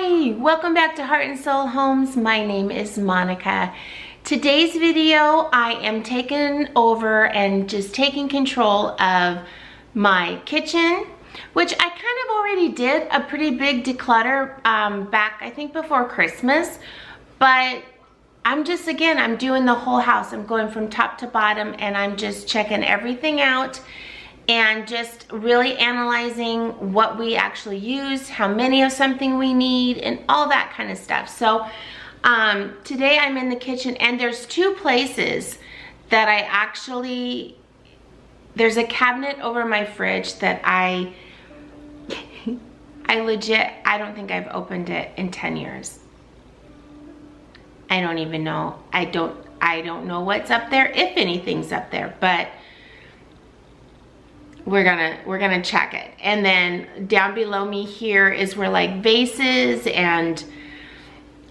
Hi, welcome back to Heart and Soul Homes. My name is Monica. Today's video, I am taking over and just taking control of my kitchen, which I kind of already did a pretty big declutter back, I think, before Christmas. But I'm doing the whole house. I'm going from top to bottom and I'm just checking everything out and just really analyzing what we actually use, how many of something we need, and all that kind of stuff. So today I'm in the kitchen, and there's two places that there's a cabinet over my fridge that I don't think I've opened it in 10 years. I don't even know. I don't know what's up there, if anything's up there, but we're gonna check it. And then down below me here is where like vases and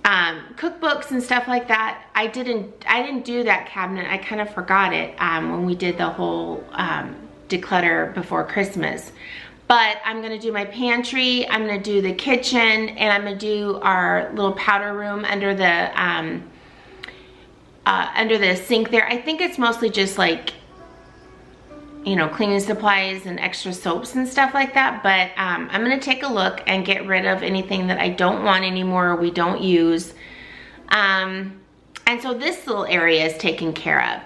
cookbooks and stuff like that. I didn't do that cabinet. I kind of forgot it when we did the whole declutter before Christmas. But I'm gonna do my pantry, I'm gonna do the kitchen, and I'm gonna do our little powder room under the sink there. I think it's mostly just like, you know, cleaning supplies and extra soaps and stuff like that. But I'm gonna take a look and get rid of anything that I don't want anymore or we don't use. And so this little area is taken care of.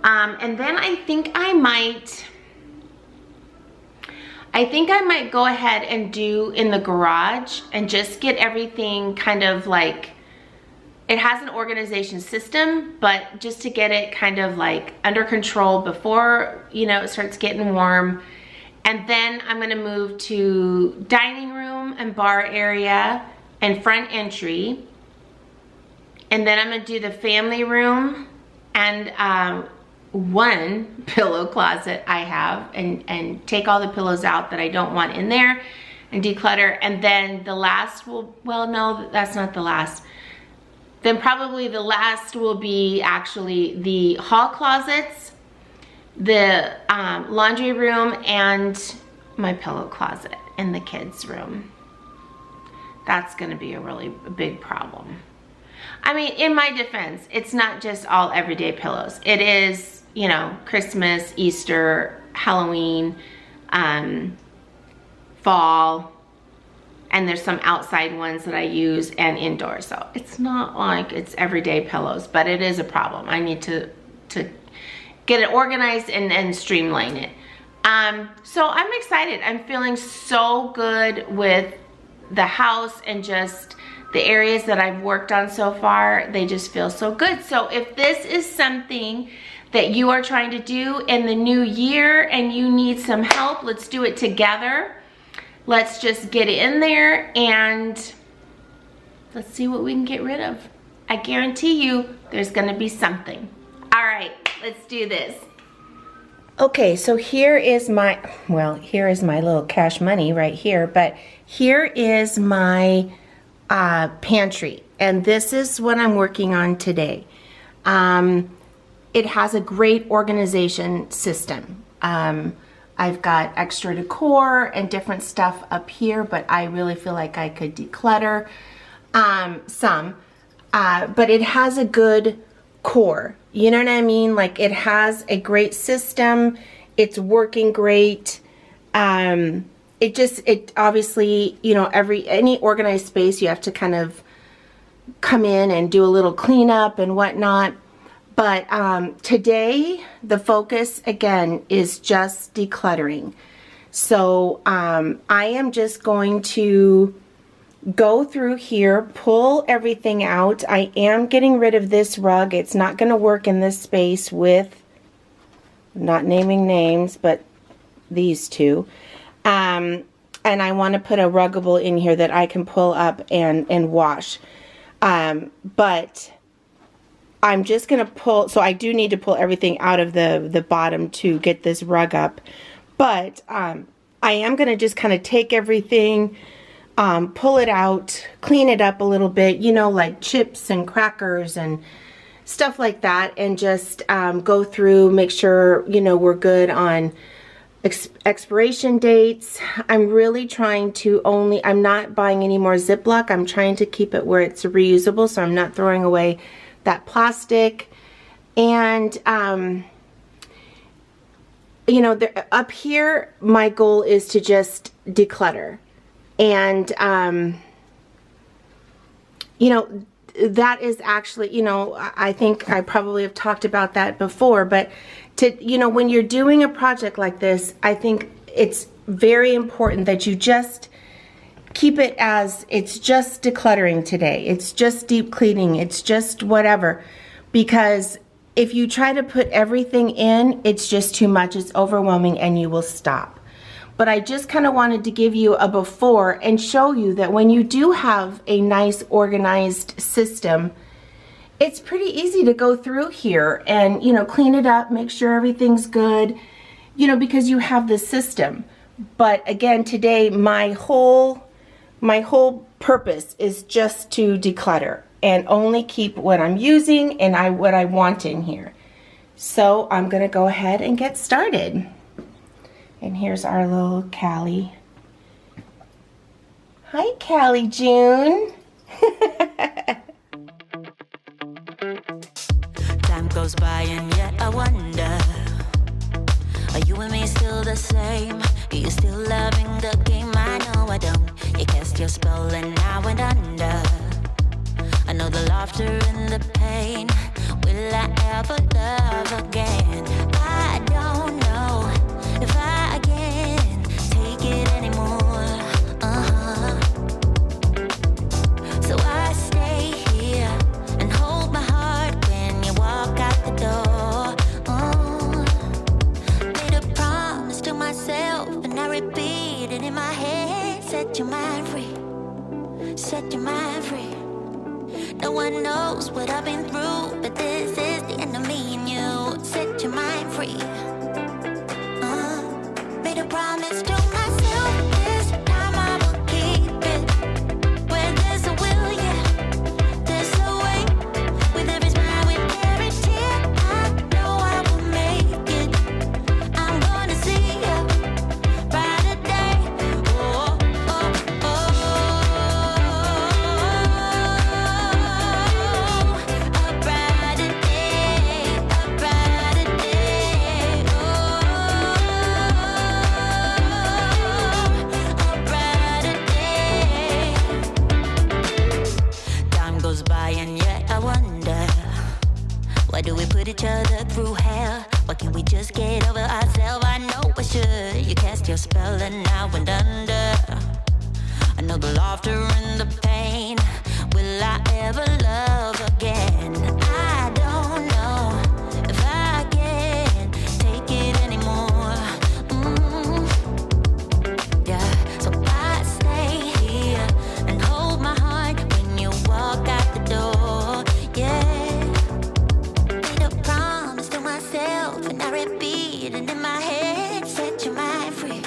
And then I think I might go ahead and do in the garage and just get everything kind of like, it has an organization system, but just to get it kind of like under control before, you know, it starts getting warm. And then I'm gonna move to dining room and bar area and front entry. And then I'm gonna do the family room and one pillow closet I have, and take all the pillows out that I don't want in there and declutter. And then the last well, no, that's not the last. Then probably the last will be actually the hall closets, the laundry room, and my pillow closet in the kids' room. That's gonna be a really big problem. I mean, in my defense, it's not just all everyday pillows. It is, you know, Christmas, Easter, Halloween, fall, and there's some outside ones that I use and indoor. So it's not like it's everyday pillows, but it is a problem. I need to get it organized and streamline it. So I'm excited. I'm feeling so good with the house and just the areas that I've worked on so far. They just feel so good. So if this is something that you are trying to do in the new year and you need some help, let's do it together. Let's just get in there and let's see what we can get rid of. I guarantee you there's gonna be something. All right, let's do this. Okay, so here is my little cash money right here, but here is my pantry, and this is what I'm working on today. It has a great organization system. I've got extra decor and different stuff up here, but I really feel like I could declutter some. But it has a good core. You know what I mean? Like, it has a great system. It's working great. It obviously, you know, any organized space, you have to kind of come in and do a little cleanup and whatnot. But today, the focus, again, is just decluttering. So I am just going to go through here, pull everything out. I am getting rid of this rug. It's not going to work in this space with, not naming names, but these two. And I want to put a ruggable in here that I can pull up and wash. But I'm just going to pull, so I do need to pull everything out of the bottom to get this rug up. But I am going to just kind of take everything, pull it out, clean it up a little bit, you know, like chips and crackers and stuff like that, and just go through, make sure, you know, we're good on expiration dates. I'm really trying to I'm not buying any more Ziploc. I'm trying to keep it where it's reusable, so I'm not throwing away that plastic. And you know, up here, my goal is to just declutter. And you know, that is actually, you know, I think I probably have talked about that before, but you know, when you're doing a project like this, I think it's very important that you just keep it as, it's just decluttering today. It's just deep cleaning. It's just whatever. Because if you try to put everything in, it's just too much. It's overwhelming and you will stop. But I just kind of wanted to give you a before and show you that when you do have a nice organized system, it's pretty easy to go through here and, you know, clean it up, make sure everything's good, you know, because you have the system. But again, today, my whole purpose is just to declutter and only keep what I'm using and what I want in here. So I'm gonna go ahead and get started. And here's our little Callie. Hi, Callie June. Time goes by and yet I wonder, are you and me still the same? Are you still loving the game? I know I don't. You cast your spell and I went under. I know the laughter and the pain. Will I ever love again? I don't know if I can take it anymore. So I stay here and hold my heart when you walk out the door. Made a promise to myself and I repeat it in my head. Set your mind free, set your mind free. No one knows what I've been through, but this is the end of me and you. Set your mind free. Made a promise to myself, this time I will keep it. Where there's a will, yeah, there's a way. With every smile, with every tear, I know I will make it. I'm gonna see a brighter day. Oh, oh, oh, a brighter day, a brighter day. A brighter day. Time goes by and yet I wonder, why do we put each other through hell? Why can't we just get over ourselves? I know I should. You cast your spell and I went under. I know the laughter and the pain. Will I ever love again? I don't know if I can take it anymore. Yeah, so I stay here and hold my heart when you walk out the door. Yeah, made a promise to myself and I repeat it in my head. Set your mind free,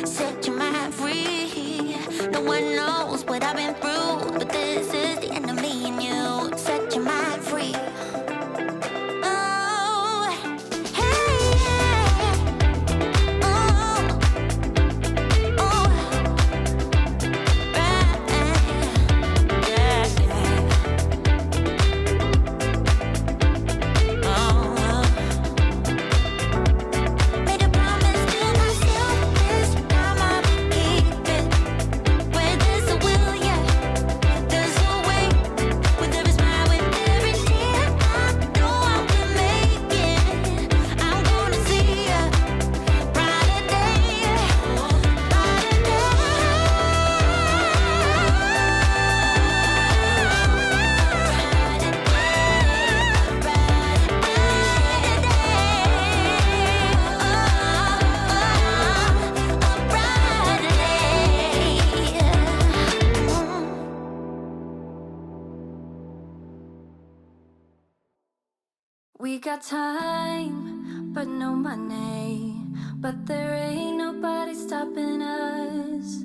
set your mind free. No one knows what I've been through, but this is the end of me and you. Set your mind free. Oh, hey, yeah. Oh, oh, right, yeah, yeah. Oh, made a promise to myself, this time I will keep it. Where there's a will, yeah, there's a way. With every smile, with every tear, I know I will make it. I'm gonna see a brighter day, brighter We got time, but no money. But there ain't nobody stopping us.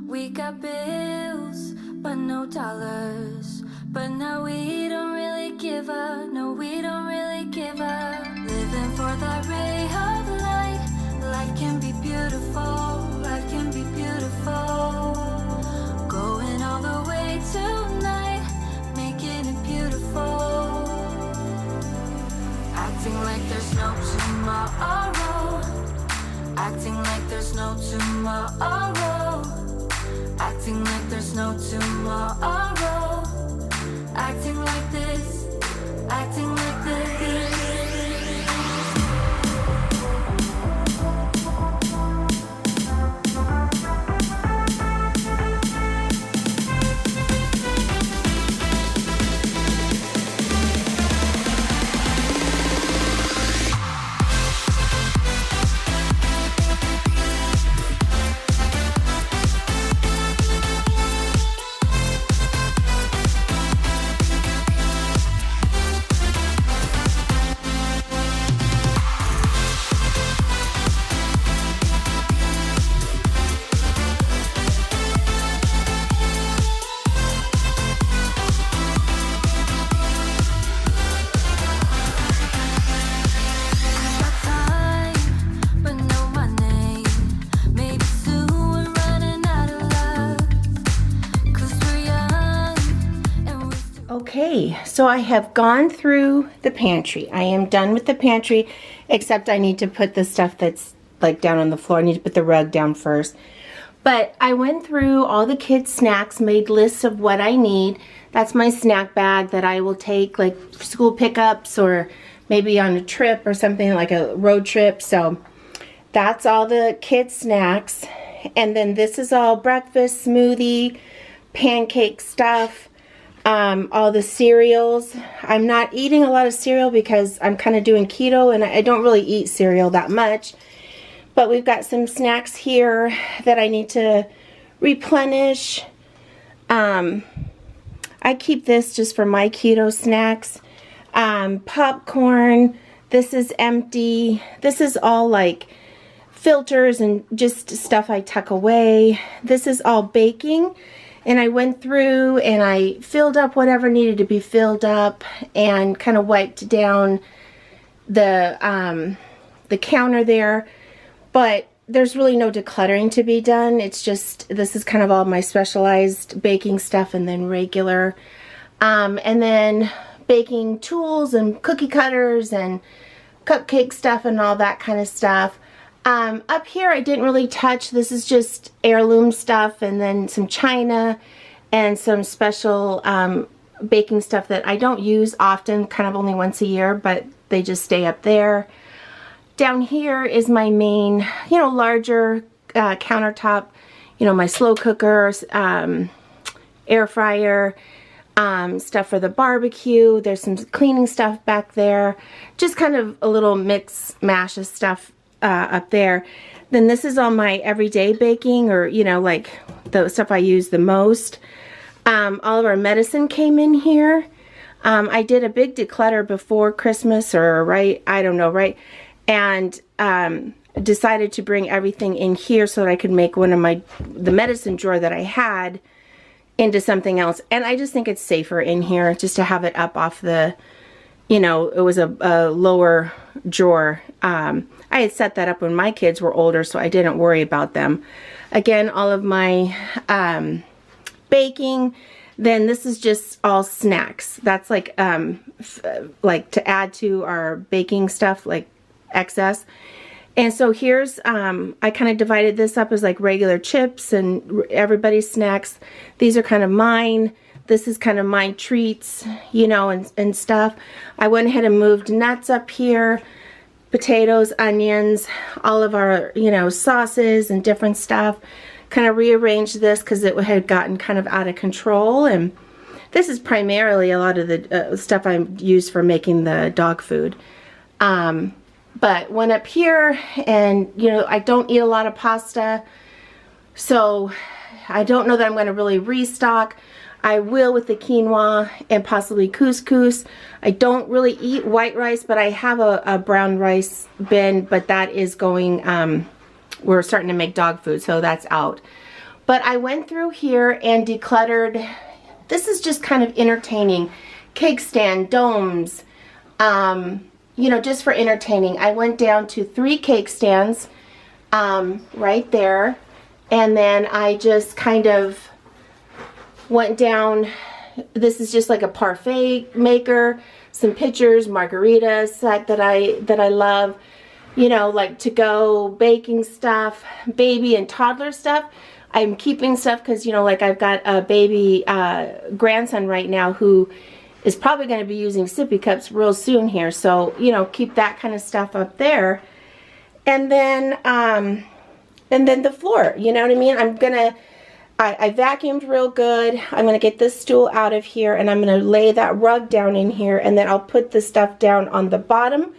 We got bills, but no dollars. But now we don't really give up. No, we don't really give up. Living for that ray of light, like Life can be beautiful, life can be beautiful. Going all the way tonight, making it beautiful. Acting like there's no tomorrow. Acting like there's no tomorrow. Acting like there's no tomorrow. Acting like this, acting like this. Okay, so I have gone through the pantry. I am done with the pantry, except I need to put the stuff that's like down on the floor. I need to put the rug down first. But I went through all the kids' snacks, made lists of what I need. That's my snack bag that I will take like for school pickups or maybe on a trip or something like a road trip. So that's all the kids' snacks. And then this is all breakfast, smoothie, pancake stuff. All the cereals. I'm not eating a lot of cereal because I'm kind of doing keto and I don't really eat cereal that much. But we've got some snacks here that I need to replenish. I keep this just for my keto snacks. Popcorn. This is empty. This is all like filters and just stuff I tuck away. This is all baking. And I went through and I filled up whatever needed to be filled up and kind of wiped down the counter there. But there's really no decluttering to be done. It's just, this is kind of all my specialized baking stuff and then regular. And then baking tools and cookie cutters and cupcake stuff and all that kind of stuff. Up here I didn't really touch. This is just heirloom stuff and then some china and some special baking stuff that I don't use often, kind of only once a year, but they just stay up there. Down here is my main, larger countertop, my slow cooker, air fryer, stuff for the barbecue. There's some cleaning stuff back there. Just kind of a little mix mash of stuff up there. Then this is all my everyday baking, or like the stuff I use the most. All of our medicine came in here. I did a big declutter before Christmas, or I don't know, and decided to bring everything in here so that I could make one of the medicine drawer that I had into something else. And I just think it's safer in here just to have it up off the, it was a lower drawer. I had set that up when my kids were older, so I didn't worry about them. Again, all of my baking. Then this is just all snacks. That's like to add to our baking stuff, like excess. And so here's, I kind of divided this up as like regular chips and everybody's snacks. These are kind of mine. This is kind of my treats, and stuff. I went ahead and moved nuts up here, potatoes, onions, all of our, sauces and different stuff. Kind of rearranged this because it had gotten kind of out of control. And this is primarily a lot of the stuff I use for making the dog food. But went up here and, I don't eat a lot of pasta. So I don't know that I'm going to really restock. I will with the quinoa and possibly couscous. I don't really eat white rice, but I have a brown rice bin, but that is going, we're starting to make dog food, so that's out. But I went through here and decluttered. This is just kind of entertaining. Cake stand, domes, just for entertaining. I went down to 3 cake stands. right there. And then I just kind of went down. This is just like a parfait maker, some pitchers, margarita set that I love, you know, like to go baking stuff, baby and toddler stuff. I'm keeping stuff because, you know, like I've got a baby grandson right now who is probably going to be using sippy cups real soon here. So, you know, keep that kind of stuff up there. And then the floor, you know what I mean? I vacuumed real good. I'm going to get this stool out of here, and I'm going to lay that rug down in here, and then I'll put the stuff down on the bottom,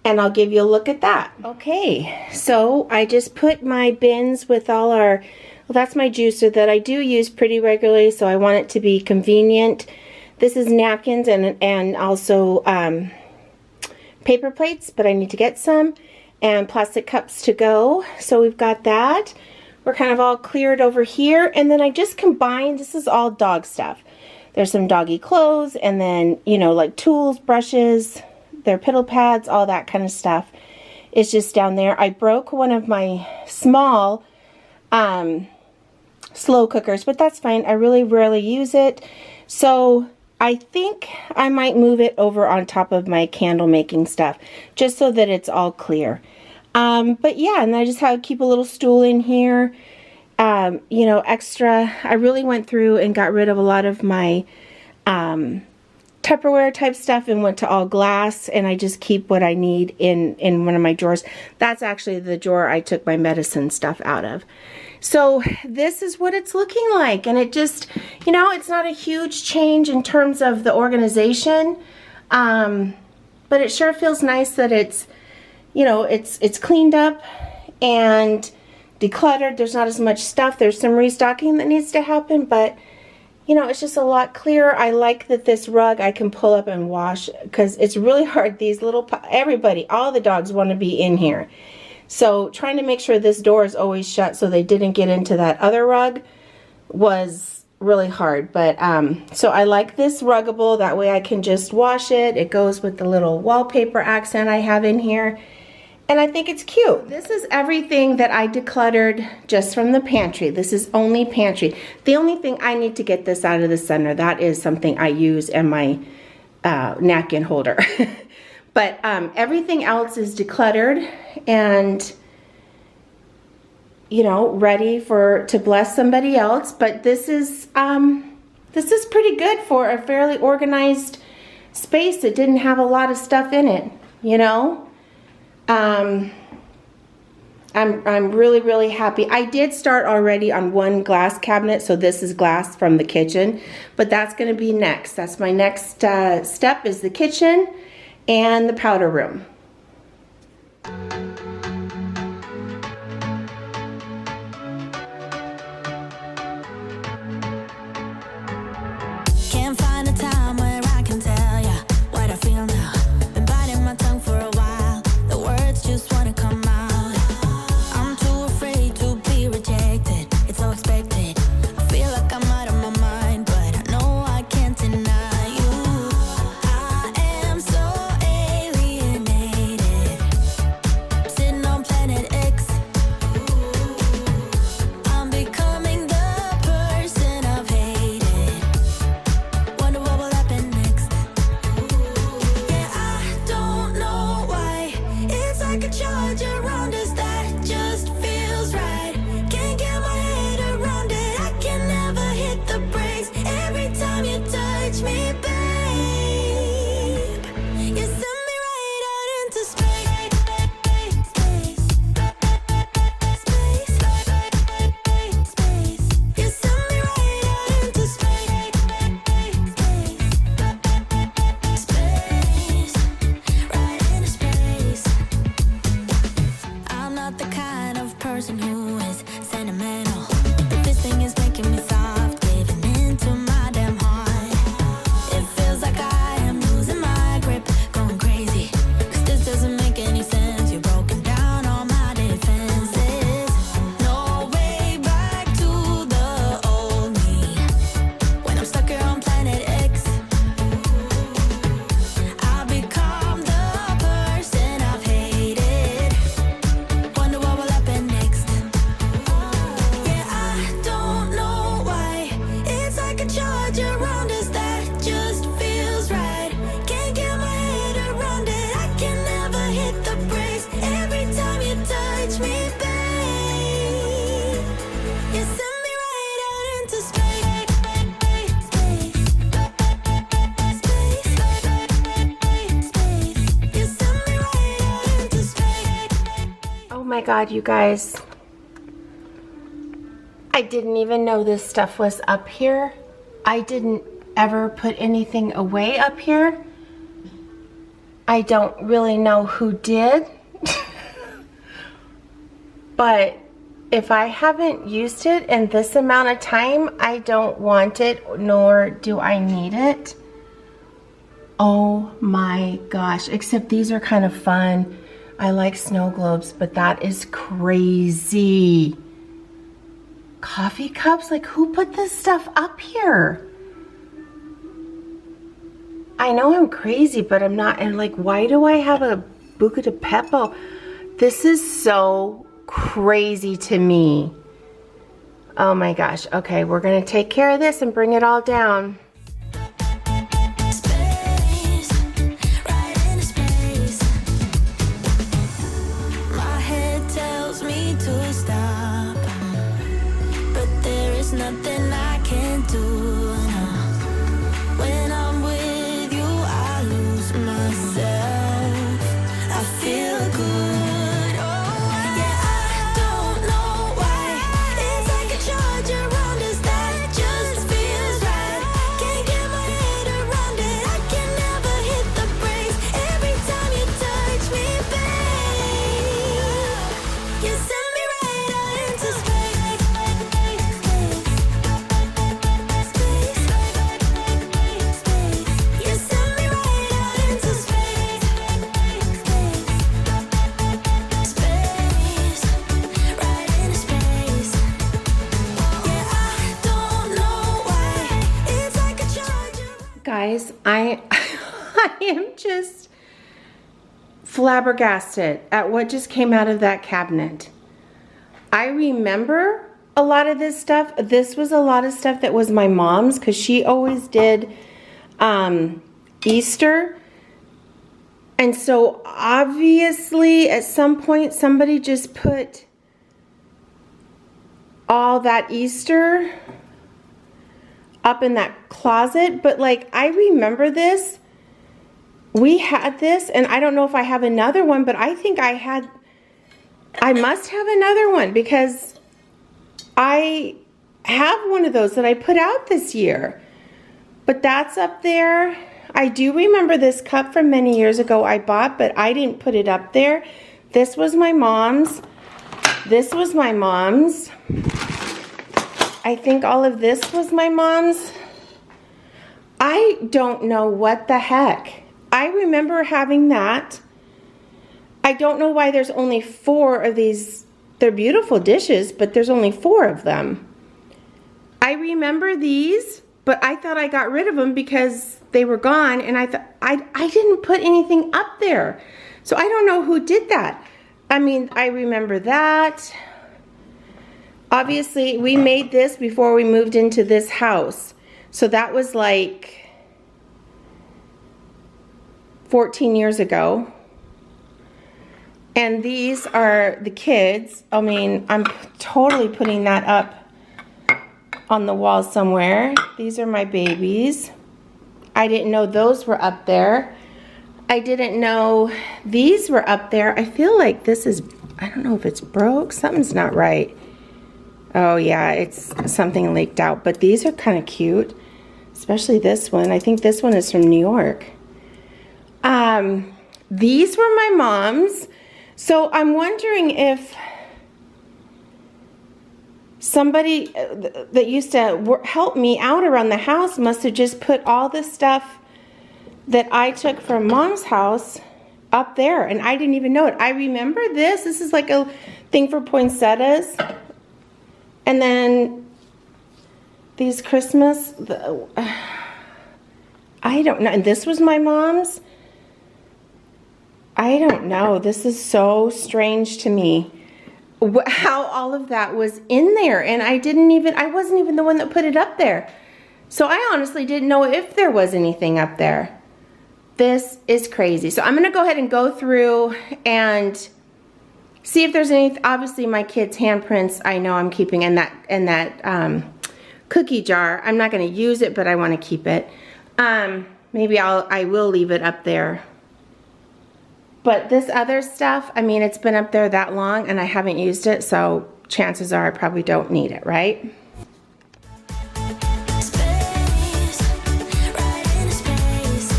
and I'll give you a look at that. Okay, so I just put my bins with all our, well, that's my juicer that I do use pretty regularly, so I want it to be convenient. This is napkins and also paper plates, but I need to get some, and plastic cups to go. So we've got that. We're kind of all cleared over here, and then I just combined, this is all dog stuff. There's some doggy clothes, and then, you know, like tools, brushes, their piddle pads, all that kind of stuff is just down there. I broke one of my small slow cookers, but that's fine. I really rarely use it. So I think I might move it over on top of my candle making stuff, just so that it's all clear. But yeah, and I just have keep a little stool in here, you know, extra. I really went through and got rid of a lot of my Tupperware type stuff and went to all glass, and I just keep what I need in one of my drawers. That's actually the drawer I took my medicine stuff out of. So this is what it's looking like, and it just, you know, it's not a huge change in terms of the organization, but it sure feels nice that it's, you know, it's cleaned up and decluttered. There's not as much stuff. There's some restocking that needs to happen, but you know, it's just a lot clearer. I like that this rug I can pull up and wash, because it's really hard. These little, everybody, all the dogs want to be in here. So trying to make sure this door is always shut so they didn't get into that other rug was really hard. But so I like this ruggable. That way I can just wash it. It goes with the little wallpaper accent I have in here. And I think it's cute. This is everything that I decluttered just from the pantry. This is only pantry. The only thing I need to get this out of the center, that is something I use in my napkin holder. But everything else is decluttered and, you know, ready to bless somebody else. But this is pretty good for a fairly organized space that didn't have a lot of stuff in it, you know. I'm really, really happy. I did start already on one glass cabinet, so this is glass from the kitchen, but that's going to be next. That's my next step, is the kitchen and the powder room. Can't find a time where I can tell ya what I feel now. Been biting my tongue for a while. The words just wanna come out. I'm too afraid to be rejected. It's so expected. I feel like I'm out of my mind, but I know I can't deny you. I am so alienated. my God, you guys. I didn't even know this stuff was up here. I didn't ever put anything away up here. I don't really know who did. But if I haven't used it in this amount of time, I don't want it, nor do I need it. Oh my gosh, except these are kind of fun. I like snow globes, but that is crazy. Coffee cups? Like, who put this stuff up here? I know I'm crazy, but I'm not. And like, why do I have a Buca de Beppo? This is so crazy to me. Oh my gosh. Okay, we're gonna take care of this and bring it all down. Space, right in space. My head tells me to stop, but there is nothing I can do. When I'm with you, I lose myself. I feel good. Oh, yeah, I don't know why. It's like a charge around us that just feels right. Can't get my head around it. I can never hit the brakes. Every time you touch me, babe, you send me right out into space. You send me right out into space. Space, right into space. Yeah, I don't know why. It's like a charger. Guys, I am just flabbergasted at what just came out of that cabinet. I remember a lot of this stuff. This was a lot of stuff that was my mom's, because she always did Easter. And so obviously at some point somebody just put all that Easter up in that closet. But like, I remember this. We had this, and I don't know if I have another one, but I think I must have another one, because I have one of those that I put out this year. But that's up there. I do remember this cup from many years ago I bought, but I didn't put it up there. This was my mom's. This was my mom's. I think all of this was my mom's. I don't know what the heck. I remember having that. I don't know why there's only 4 of these. They're beautiful dishes, but there's only 4 of them. I remember these, but I thought I got rid of them because they were gone, and I thought I didn't put anything up there. So I don't know who did that. I mean, I remember that. Obviously, we made this before we moved into this house. So that was like 14 years ago. And these are the kids. I mean, I'm totally putting that up on the wall somewhere. These are my babies. I didn't know those were up there. I didn't know these were up there. I feel like this is, I don't know if it's broke. Something's not right. Oh yeah, it's something leaked out. But these are kind of cute. Especially this one. I think this one is from New York. These were my mom's. So I'm wondering if somebody that used to help me out around the house must have just put all the stuff that I took from Mom's house up there, and I didn't even know it. I remember this. This is like a thing for poinsettias. And then these Christmas, I don't know. And this was my mom's. I don't know. This is so strange to me how all of that was in there. And I wasn't even the one that put it up there. So I honestly didn't know if there was anything up there. This is crazy. So I'm going to go ahead and go through and see if there's any. Obviously my kids' handprints I know I'm keeping in that cookie jar. I'm not going to use it, but I want to keep it. Maybe I will leave it up there But this other stuff, I mean, it's been up there that long and I haven't used it, so chances are I probably don't need it, right? Space, right in space.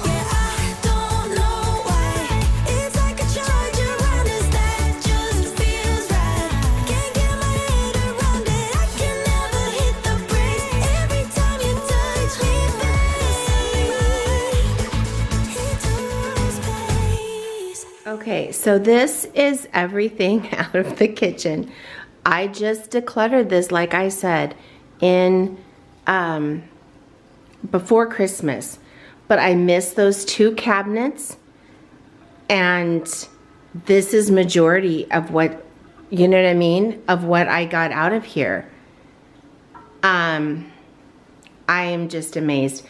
Yeah, I don't know why. It's like a charge around us that just feels right. Can't get my head around it. I can never hit the brakes. Every time you touch me, babe, into space. Okay, so this is everything out of the kitchen. I just decluttered this, like I said, in before Christmas, but I missed those 2 cabinets, and this is majority of what, you know what I mean, of what I got out of here. I am just amazed.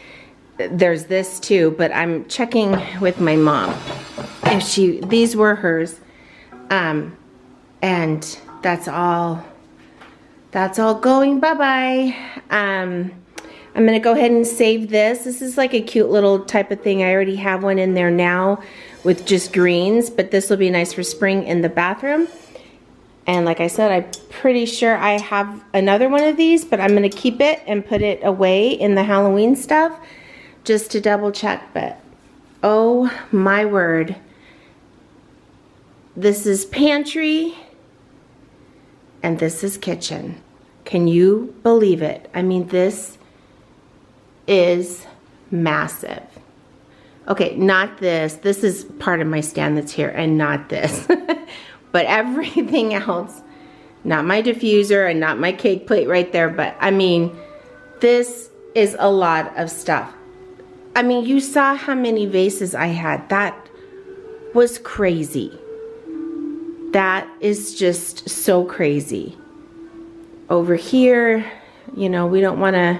There's this too, but I'm checking with my mom if these were hers, and that's all going bye-bye. I'm gonna go ahead and save this. This is like a cute little type of thing. I already have one in there now with just greens, but this will be nice for spring in the bathroom. And like I said, I'm pretty sure I have another one of these, but I'm gonna keep it and put it away in the Halloween stuff just to double check. But oh my word, this is pantry and this is kitchen. Can you believe it? I mean, this is massive. Okay, not this. This is part of my stand that's here, and not this. But everything else, not my diffuser and not my cake plate right there, but I mean, this is a lot of stuff. I mean, you saw how many vases I had. That was crazy. That is just so crazy. Over here, you know, we don't want to,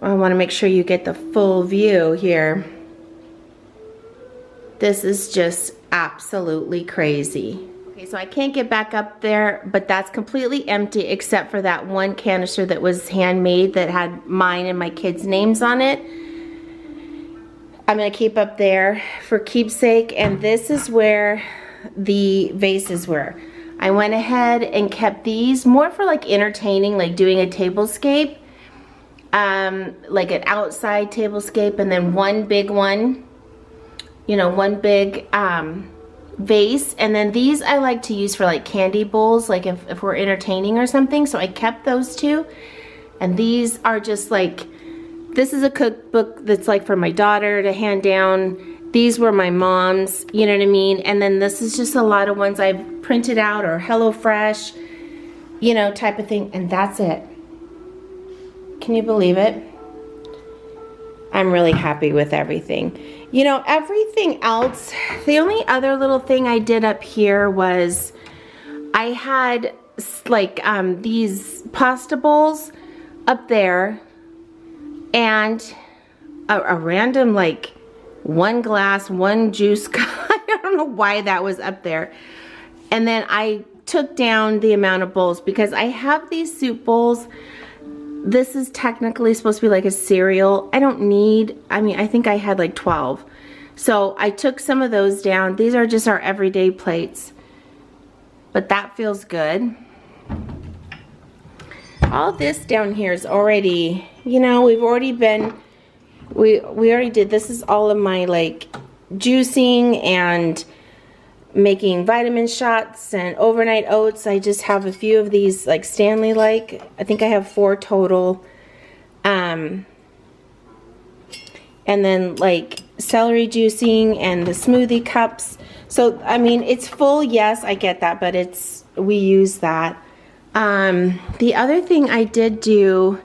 I want to make sure you get the full view here. This is just absolutely crazy. Okay, so I can't get back up there, but that's completely empty except for that one canister that was handmade that had mine and my kids' names on it. I'm gonna keep up there for keepsake, and this is where the vases were. I went ahead and kept these more for like entertaining, like doing a tablescape, like an outside tablescape, and then one big one, you know, one big vase. And then these I like to use for like candy bowls, like if we're entertaining or something. So I kept those 2. And these are just like, this is a cookbook that's like for my daughter to hand down. These were my mom's, you know what I mean? And then this is just a lot of ones I've printed out, or HelloFresh, you know, type of thing. And that's it. Can you believe it? I'm really happy with everything. You know, everything else, the only other little thing I did up here was I had like these pasta bowls up there, and a random like 1 glass, 1 juice cup. I don't know why that was up there. And then I took down the amount of bowls because I have these soup bowls. This is technically supposed to be like a cereal. I don't need, I mean, I think I had like 12. So I took some of those down. These are just our everyday plates. But that feels good. All this down here is already, you know, we've already been, we already did, this is all of my like juicing and making vitamin shots and overnight oats. I just have a few of these like Stanley like. I think I have 4 total. And then like celery juicing and the smoothie cups. So I mean, it's full, yes, I get that, but it's, we use that. The other thing I did do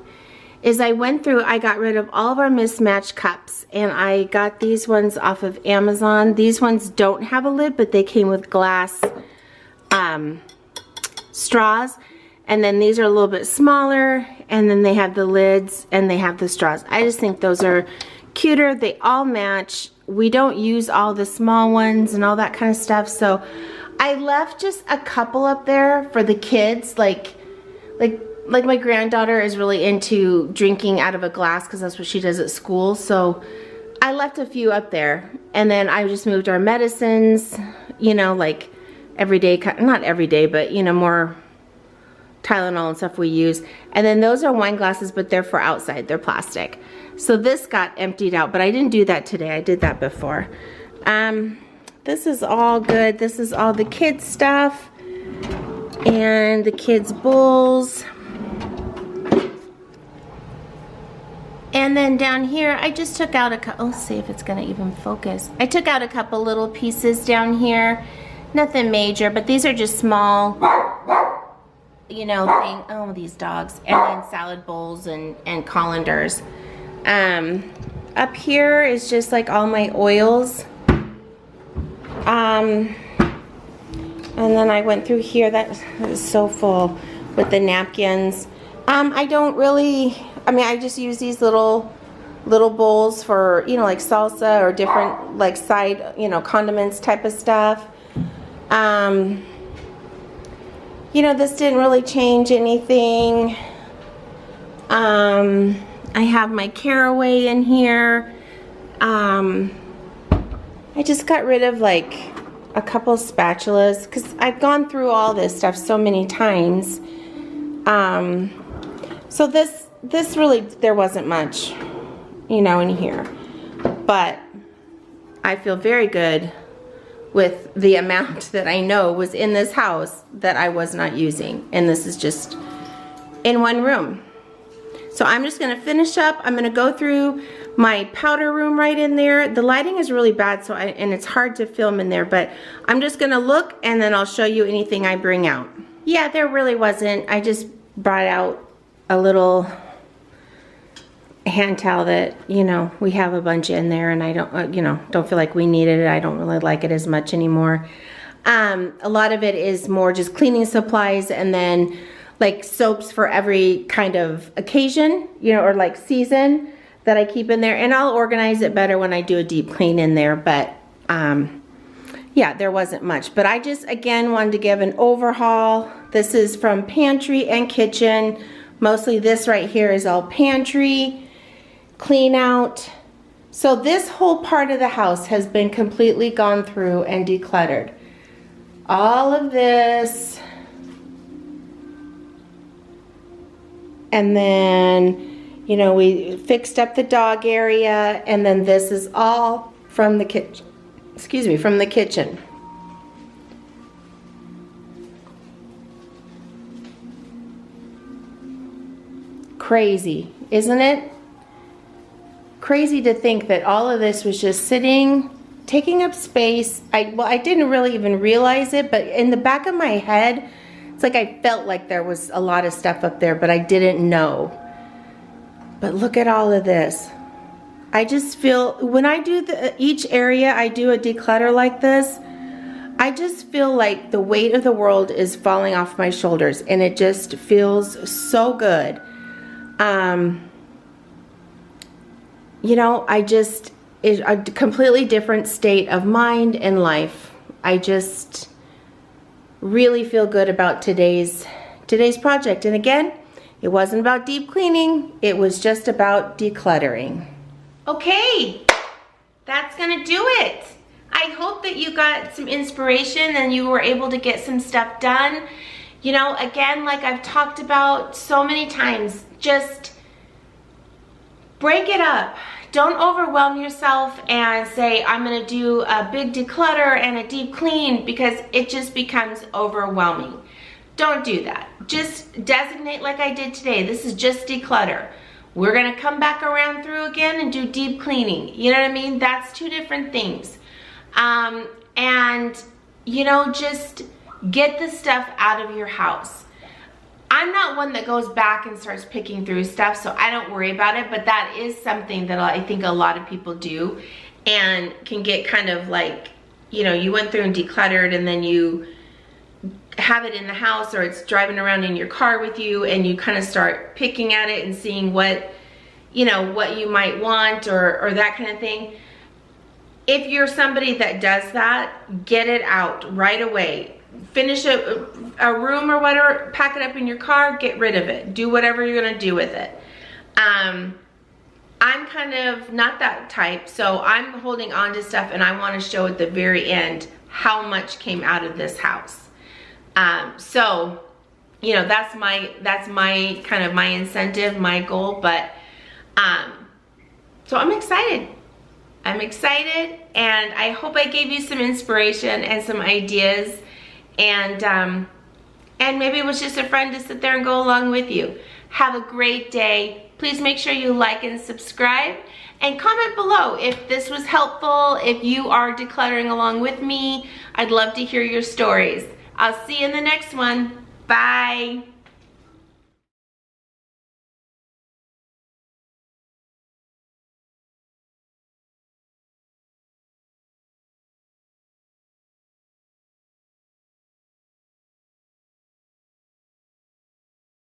is I went through, I got rid of all of our mismatched cups, and I got these ones off of Amazon. These ones don't have a lid, but they came with glass straws. And then these are a little bit smaller, and then they have the lids and they have the straws. I just think those are cuter. They all match. We don't use all the small ones and all that kind of stuff. So I left just a couple up there for the kids, like my granddaughter is really into drinking out of a glass because that's what she does at school. So I left a few up there, and then I just moved our medicines, you know, like every day, not every day, but you know, more Tylenol and stuff we use. And then those are wine glasses, but they're for outside, they're plastic. So this got emptied out, but I didn't do that today. I did that before. This is all good. This is all the kids stuff and the kids bowls. And then down here, I just took out a couple, let's see if it's gonna even focus. I took out a couple little pieces down here. Nothing major, but these are just small, you know, thing. Oh, these dogs. And then salad bowls and colanders. Up here is just like all my oils. And then I went through here, that is so full with the napkins. I don't really, I mean, I just use these little bowls for, you know, like salsa or different like side, you know, condiments type of stuff. You know, this didn't really change anything. I have my caraway in here. I just got rid of like a couple spatulas because I've gone through all this stuff so many times. So this really, there wasn't much, you know, in here, but I feel very good with the amount that I know was in this house that I was not using. And this is just in one room. So I'm just gonna finish up. I'm gonna go through my powder room right in there. The lighting is really bad, so and it's hard to film in there, but I'm just gonna look and then I'll show you anything I bring out. Yeah, there really wasn't. I just brought out a little hand towel that, you know, we have a bunch in there and I don't, you know, don't feel like we needed it. I don't really like it as much anymore. A lot of it is more just cleaning supplies and then like soaps for every kind of occasion, you know, or like season that I keep in there. And I'll organize it better when I do a deep clean in there. But yeah, there wasn't much. But I just, again, wanted to give an overhaul. This is from Pantry and Kitchen. Mostly this right here is all Pantry. Clean out. So this whole part of the house has been completely gone through and decluttered. All of this. And then, you know, we fixed up the dog area, and then this is all from the kitchen. Excuse me, from the kitchen. Crazy, isn't it? Crazy to think that all of this was just sitting, taking up space. I didn't really even realize it, but in the back of my head, it's like I felt like there was a lot of stuff up there, but I didn't know. But look at all of this. I just feel, when I do each area, I do a declutter like this, I just feel like the weight of the world is falling off my shoulders, and it just feels so good. You know, it's a completely different state of mind and life. I just really feel good about today's project. And again, it wasn't about deep cleaning, it was just about decluttering. Okay, that's gonna do it. I hope that you got some inspiration and you were able to get some stuff done. You know, again, like I've talked about so many times, just break it up. Don't overwhelm yourself and say, I'm gonna do a big declutter and a deep clean, because it just becomes overwhelming. Don't do that. Just designate like I did today. This is just declutter. We're gonna come back around through again and do deep cleaning. You know what I mean? That's two different things. And you know, just get the stuff out of your house. I'm not one that goes back and starts picking through stuff, so I don't worry about it, but that is something that I think a lot of people do and can get kind of like, you know, you went through and decluttered and then you have it in the house or it's driving around in your car with you and you kind of start picking at it and seeing what, you know, what you might want or that kind of thing. If you're somebody that does that, get it out right away. Finish a room or whatever, pack it up in your car, get rid of it. Do whatever you're gonna do with it. I'm kind of not that type, so I'm holding on to stuff and I want to show at the very end how much came out of this house. So, you know, that's my kind of my incentive, my goal, but so I'm excited. I'm excited, and I hope I gave you some inspiration and some ideas, and maybe it was just a friend to sit there and go along with you. Have a great day. Please make sure you like and subscribe, and comment below if this was helpful, if you are decluttering along with me. I'd love to hear your stories. I'll see you in the next one. Bye.